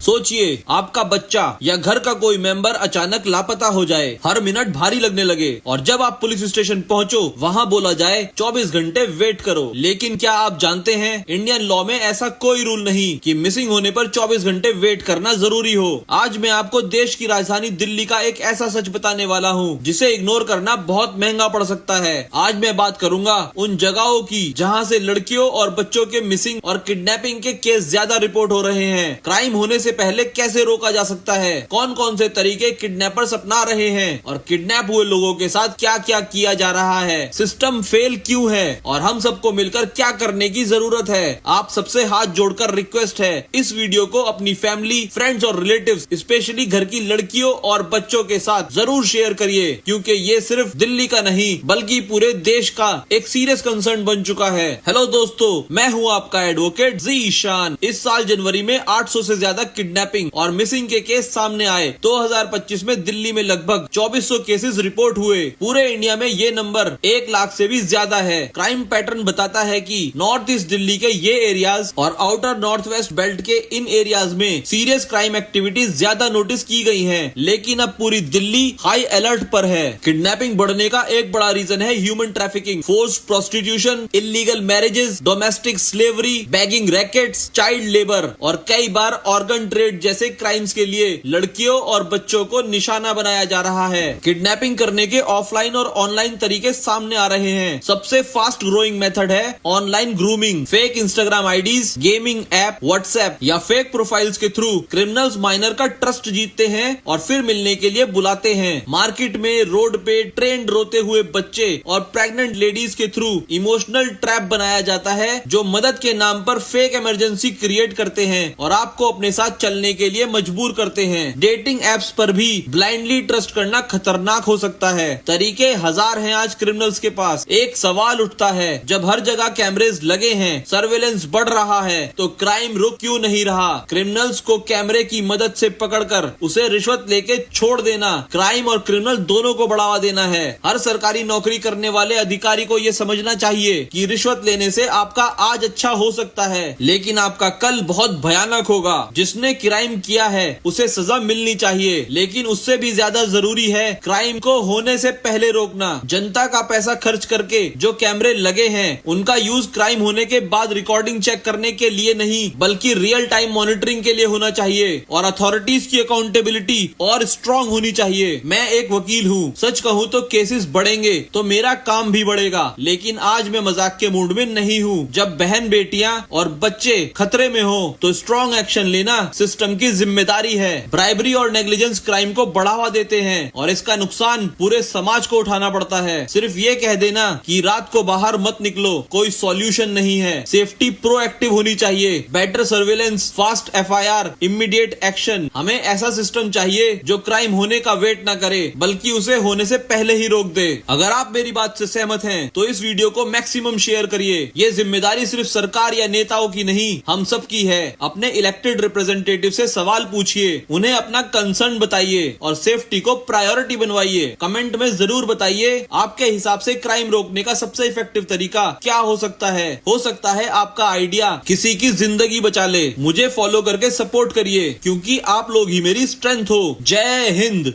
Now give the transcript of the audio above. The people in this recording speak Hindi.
सोचिए आपका बच्चा या घर का कोई मेंबर अचानक लापता हो जाए, हर मिनट भारी लगने लगे और जब आप पुलिस स्टेशन पहुंचो वहां बोला जाए 24 घंटे वेट करो। लेकिन क्या आप जानते हैं इंडियन लॉ में ऐसा कोई रूल नहीं कि मिसिंग होने पर 24 घंटे वेट करना जरूरी हो। आज मैं आपको देश की राजधानी दिल्ली का एक ऐसा सच बताने वाला हूँ जिसे इग्नोर करना बहुत महंगा पड़ सकता है। आज मैं बात करूंगा उन जगहों की जहाँ से लड़कियों और बच्चों के मिसिंग और किडनैपिंग के केस ज्यादा रिपोर्ट हो रहे हैं। क्राइम होने से पहले कैसे रोका जा सकता है, कौन कौन से तरीके किडनैपर्स अपना रहे हैं और किडनैप हुए लोगों के साथ क्या क्या किया जा रहा है, सिस्टम फेल क्यों है और हम सबको मिलकर क्या करने की जरूरत है। आप सबसे हाथ जोड़कर रिक्वेस्ट है, इस वीडियो को अपनी फैमिली, फ्रेंड्स और रिलेटिव्स, स्पेशली घर की लड़कियों और बच्चों के साथ जरूर शेयर करिए, क्योंकि ये सिर्फ दिल्ली का नहीं बल्कि पूरे देश का एक सीरियस कंसर्न बन चुका है। हेलो दोस्तों, मैं हूँ आपका एडवोकेट जी ईशान। इस साल जनवरी में 800 से ज्यादा किडनैपिंग और मिसिंग के केस सामने आए। 2025 में दिल्ली में लगभग 2400 केसेस रिपोर्ट हुए। पूरे इंडिया में ये नंबर 1 लाख से भी ज्यादा है। क्राइम पैटर्न बताता है कि नॉर्थ ईस्ट दिल्ली के ये एरियाज और आउटर नॉर्थ वेस्ट बेल्ट के इन एरियाज में सीरियस क्राइम एक्टिविटीज ज्यादा नोटिस की गई हैं। लेकिन अब पूरी दिल्ली हाई अलर्ट पर है। किडनैपिंग बढ़ने का एक बड़ा रीजन है human trafficking, force prostitution, illegal marriages, domestic slavery, bagging rackets, child labour और कई बार ऑर्गन ट्रेड जैसे क्राइम्स के लिए लड़कियों और बच्चों को निशाना बनाया जा रहा है। किडनैपिंग करने के ऑफलाइन और ऑनलाइन तरीके सामने आ रहे हैं। सबसे फास्ट ग्रोइंग मेथड है online grooming. Fake Instagram IDs, gaming app, WhatsApp या फेक प्रोफाइल्स के थ्रू क्रिमिनल्स माइनर का ट्रस्ट जीतते हैं और फिर मिलने के लिए बुलाते हैं। मार्केट में, रोड पे ट्रेंड रोते हुए बच्चे और प्रेग्नेंट लेडीज के थ्रू इमोशनल ट्रैप बनाया जाता है, जो मदद के नाम पर फेक इमरजेंसी क्रिएट करते हैं और आपको अपने साथ चलने के लिए मजबूर करते हैं। डेटिंग एप्स पर भी ब्लाइंडली ट्रस्ट करना खतरनाक हो सकता है। तरीके हजार हैं आज क्रिमिनल्स के पास। एक सवाल उठता है, जब हर जगह कैमरेज लगे हैं, सर्वेलेंस बढ़ रहा है, तो क्राइम रुक क्यों नहीं रहा? क्रिमिनल्स को कैमरे की मदद से पकड़कर उसे रिश्वत लेके छोड़ देना क्राइम और क्रिमिनल दोनों को बढ़ावा देना है। हर सरकारी नौकरी करने वाले अधिकारी को ये समझना चाहिए कि रिश्वत लेने से आपका आज अच्छा हो सकता है, लेकिन आपका कल बहुत भयानक होगा। जिसने क्राइम किया है उसे सजा मिलनी चाहिए, लेकिन उससे भी ज्यादा जरूरी है क्राइम को होने से पहले रोकना। जनता का पैसा खर्च करके जो कैमरे लगे हैं उनका यूज क्राइम होने के बाद रिकॉर्डिंग चेक करने के लिए नहीं बल्कि रियल टाइम मॉनिटरिंग के लिए होना चाहिए और अथॉरिटीज की अकाउंटेबिलिटी और स्ट्रांग होनी चाहिए। मैं एक वकील हूँ, सच कहूँ तो केसेस बढ़ेंगे तो मेरा काम भी बढ़ेगा, लेकिन आज मैं मजाक के मूड में नहीं हूँ। जब बहन, बेटियां और बच्चे खतरे में हो तो स्ट्रांग एक्शन लेना सिस्टम की जिम्मेदारी है। ब्राइबरी और नेग्लिजेंस क्राइम को बढ़ावा देते हैं और इसका नुकसान पूरे समाज को उठाना पड़ता है। सिर्फ ये कह देना कि रात को बाहर मत निकलो कोई सॉल्यूशन नहीं है। सेफ्टी प्रोएक्टिव होनी चाहिए। Better surveillance, fast FIR, immediate action. हमें ऐसा सिस्टम चाहिए जो क्राइम होने का वेट न करे बल्कि उसे होने से पहले ही रोक दे। अगर आप मेरी बात से सहमत हैं तो इस वीडियो को मैक्सिमम शेयर करिए। ये जिम्मेदारी सिर्फ सरकार या नेताओं की नहीं, हम सब की है। अपने इलेक्टेड रिप्रेजेंटेटिव से सवाल पूछिए, उन्हें अपना कंसर्न बताइए और सेफ्टी को प्रायोरिटी बनवाइए। कमेंट में जरूर बताइए आपके हिसाब से क्राइम रोकने का सबसे इफेक्टिव तरीका क्या हो सकता है। हो सकता है आपका आइडिया किसी की जिंदगी बचा ले। मुझे फॉलो करके सपोर्ट करिए, क्योंकि आप लोग ही मेरी स्ट्रेंथ हो। जय हिंद।